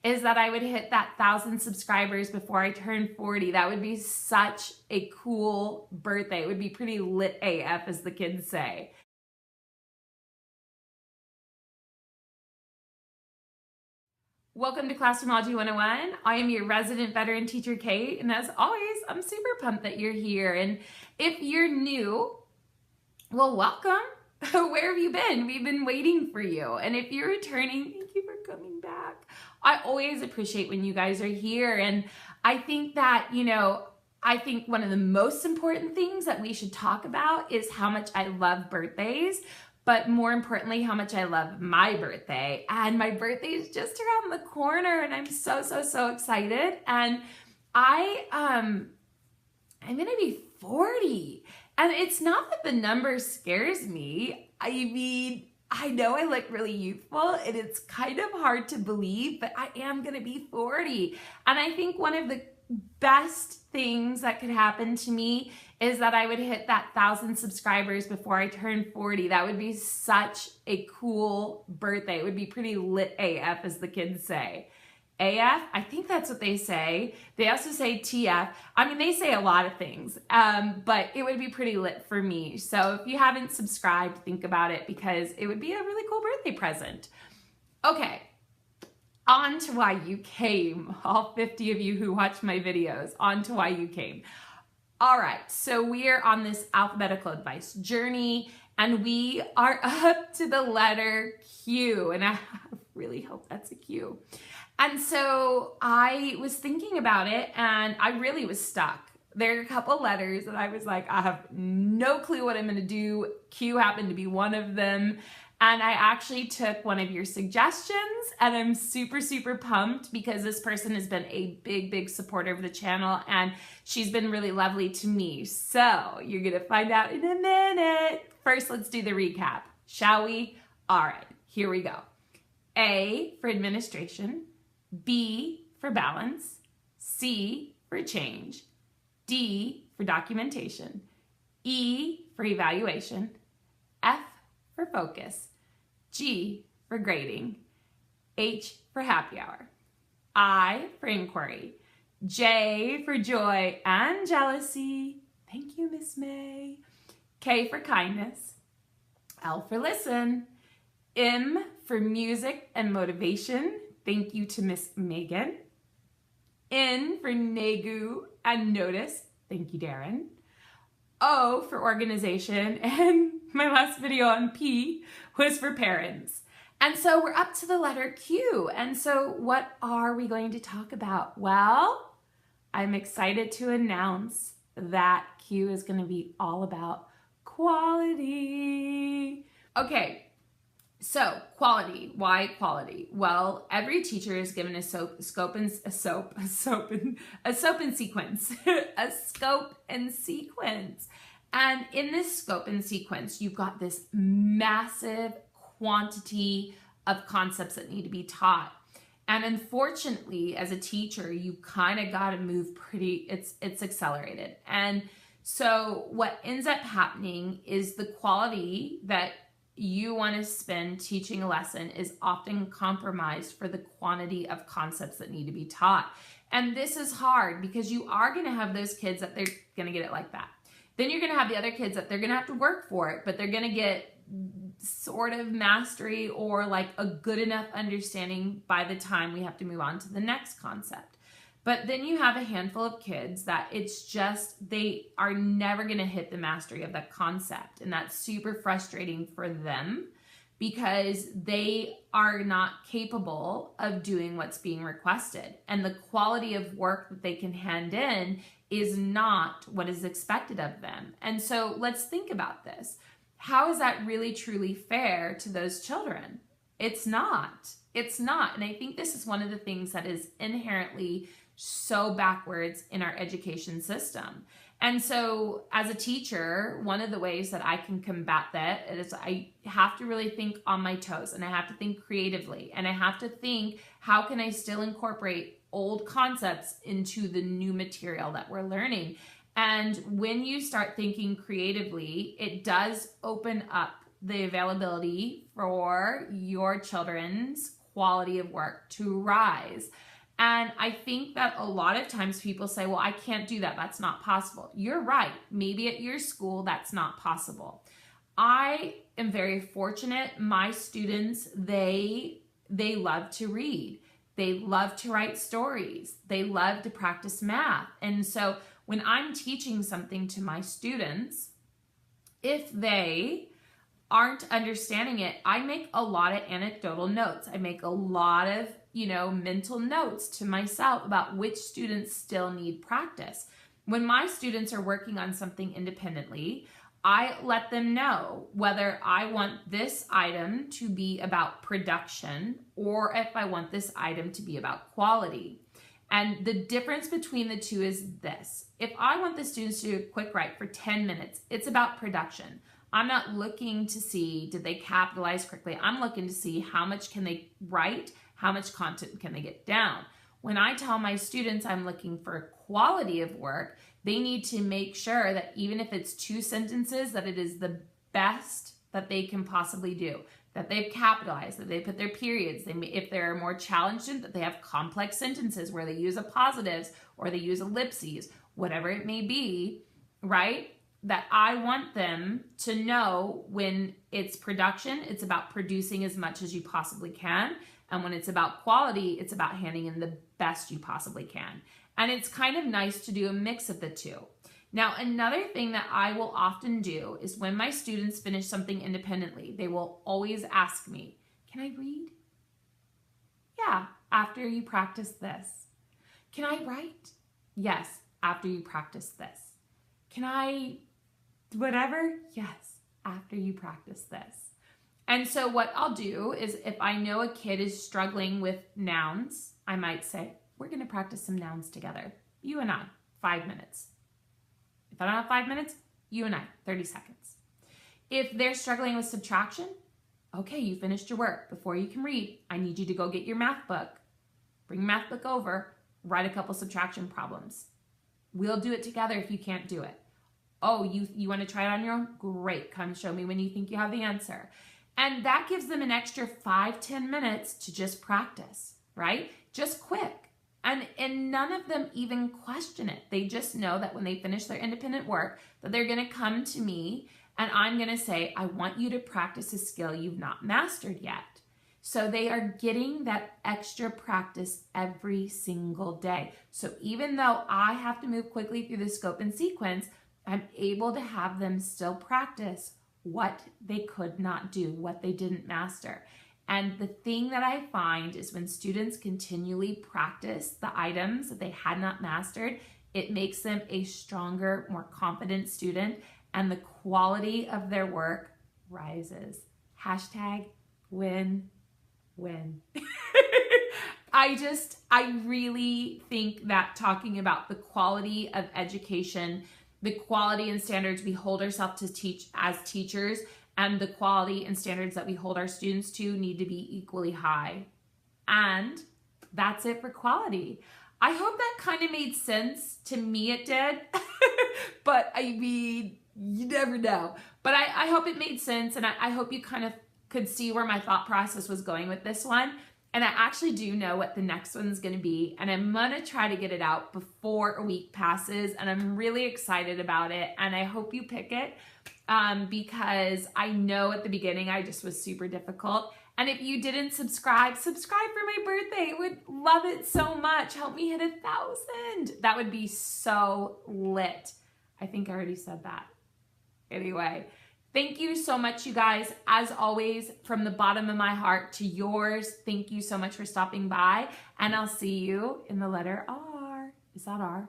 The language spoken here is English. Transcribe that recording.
is that I would hit that 1,000 subscribers before I turn 40. That would be such a cool birthday. It would be pretty lit AF, as the kids say. Welcome to Classroomology 101. I am your resident veteran teacher, Kate, and as always, I'm super pumped that you're here. And if you're new, well, welcome. Where have you been? We've been waiting for you. And if you're returning, thank you for coming back. I always appreciate when you guys are here. And I think that, I think one of the most important things that we should talk about is how much I love birthdays, but more importantly, how much I love my birthday. And my birthday is just around the corner, and I'm so excited. And I'm gonna be 40. And it's not that the number scares me. I mean, I know I look really youthful, and it's kind of hard to believe, but I am gonna be 40. And I think one of the best things that could happen to me is that I would hit that 1,000 subscribers before I turn 40. That would be such a cool birthday. It would be pretty lit AF, as the kids say. AF, I think that's what they say. They also say TF. I mean, they say a lot of things, but it would be pretty lit for me. So if you haven't subscribed, think about it, because it would be a really cool birthday present. Okay, on to why you came. All 50 of you who watch my videos, on to why you came. All right, so we are on this alphabetical advice journey, and we are up to the letter Q, and I really hope that's a Q. And so I was thinking about it, and I really was stuck. There are a couple letters that I was like, I have no clue what I'm gonna do. Q happened to be one of them. And I actually took one of your suggestions, and I'm super pumped because this person has been a big supporter of the channel, and she's been really lovely to me. So you're gonna find out in a minute. First, let's do the recap, shall we? All right, here we go. A for administration, B for balance, C for change, D for documentation, E for evaluation, F for focus, G for grading, H for happy hour, I for inquiry, J for joy and jealousy, thank you, Miss May, K for kindness, L for listen, M for music and motivation, thank you to Miss Megan, N for Negu and notice, thank you, Darren, O for organization, and my last video on P was for parents. And so we're up to the letter Q. And so what are we going to talk about? Well, I'm excited to announce that Q is going to be all about quality. Okay, so quality. Why quality? Well, every teacher is given a scope and sequence. A scope and sequence. And in this scope and sequence, you've got this massive quantity of concepts that need to be taught. And unfortunately, as a teacher, you kind of got to move it's accelerated. And so what ends up happening is the quality that you want to spend teaching a lesson is often compromised for the quantity of concepts that need to be taught. And this is hard because you are going to have those kids that they're going to get it like that. Then you're going to have the other kids that they're going to have to work for it, but they're going to get sort of mastery or like a good enough understanding by the time we have to move on to the next concept. But then you have a handful of kids that it's just, they are never going to hit the mastery of that concept. And that's super frustrating for them because they are not capable of doing what's being requested. And the quality of work that they can hand in is not what is expected of them. And so let's think about this. How is that really truly fair to those children? It's not. It's not. And I think this is one of the things that is inherently so backwards in our education system. And so as a teacher, one of the ways that I can combat that is I have to really think on my toes, and I have to think creatively, and I have to think, how can I still incorporate old concepts into the new material that we're learning? And when you start thinking creatively, it does open up the availability for your children's quality of work to rise. And I think that a lot of times people say, well, I can't do that. That's not possible. You're right. Maybe at your school, that's not possible. I am very fortunate. My students, they love to read. They love to write stories. They love to practice math. And so when I'm teaching something to my students, if they aren't understanding it, I make a lot of anecdotal notes. I make a lot of, mental notes to myself about which students still need practice. When my students are working on something independently, I let them know whether I want this item to be about production or if I want this item to be about quality. And the difference between the two is this. If I want the students to do a quick write for 10 minutes, it's about production. I'm not looking to see, did they capitalize correctly? I'm looking to see how much can they write, how much content can they get down. When I tell my students I'm looking for quality of work, they need to make sure that even if it's 2 sentences, that it is the best that they can possibly do, that they've capitalized, that they put their periods, if they're more challenged, that they have complex sentences where they use appositives or they use ellipses, whatever it may be, right? That I want them to know when it's production, it's about producing as much as you possibly can. And when it's about quality, it's about handing in the best you possibly can. And it's kind of nice to do a mix of the two. Now, another thing that I will often do is when my students finish something independently, they will always ask me, can I read? Yeah, after you practice this. Can I write? Yes, after you practice this. Can I whatever? Yes, after you practice this. And so what I'll do is if I know a kid is struggling with nouns, I might say, we're going to practice some nouns together. You and I, 5 minutes. If I don't have 5 minutes, you and I, 30 seconds. If they're struggling with subtraction, okay, you finished your work. Before you can read, I need you to go get your math book. Bring your math book over, write a couple subtraction problems. We'll do it together if you can't do it. Oh, you want to try it on your own? Great, come show me when you think you have the answer. And that gives them an extra 5-10 minutes to just practice, right? Just quick. And none of them even question it. They just know that when they finish their independent work, that they're going to come to me and I'm going to say, I want you to practice a skill you've not mastered yet. So they are getting that extra practice every single day. So even though I have to move quickly through the scope and sequence, I'm able to have them still practice what they could not do, what they didn't master. And the thing that I find is when students continually practice the items that they had not mastered, it makes them a stronger, more confident student, and the quality of their work rises. Hashtag win, win. I really think that talking about the quality of education, the quality and standards we hold ourselves to teach as teachers, and the quality and standards that we hold our students to need to be equally high. And that's it for quality. I hope that kind of made sense. To me it did. But I mean, you never know. But I hope it made sense, and I hope you kind of could see where my thought process was going with this one. And I actually do know what the next one's going to be, and I'm going to try to get it out before a week passes, and I'm really excited about it, and I hope you pick it because I know at the beginning I just was super difficult. And if you didn't subscribe for my birthday. I would love it so much. Help me hit 1,000. That would be so lit. I think I already said that. Anyway. Thank you so much, you guys. As always, from the bottom of my heart to yours, thank you so much for stopping by, and I'll see you in the letter R. Is that R?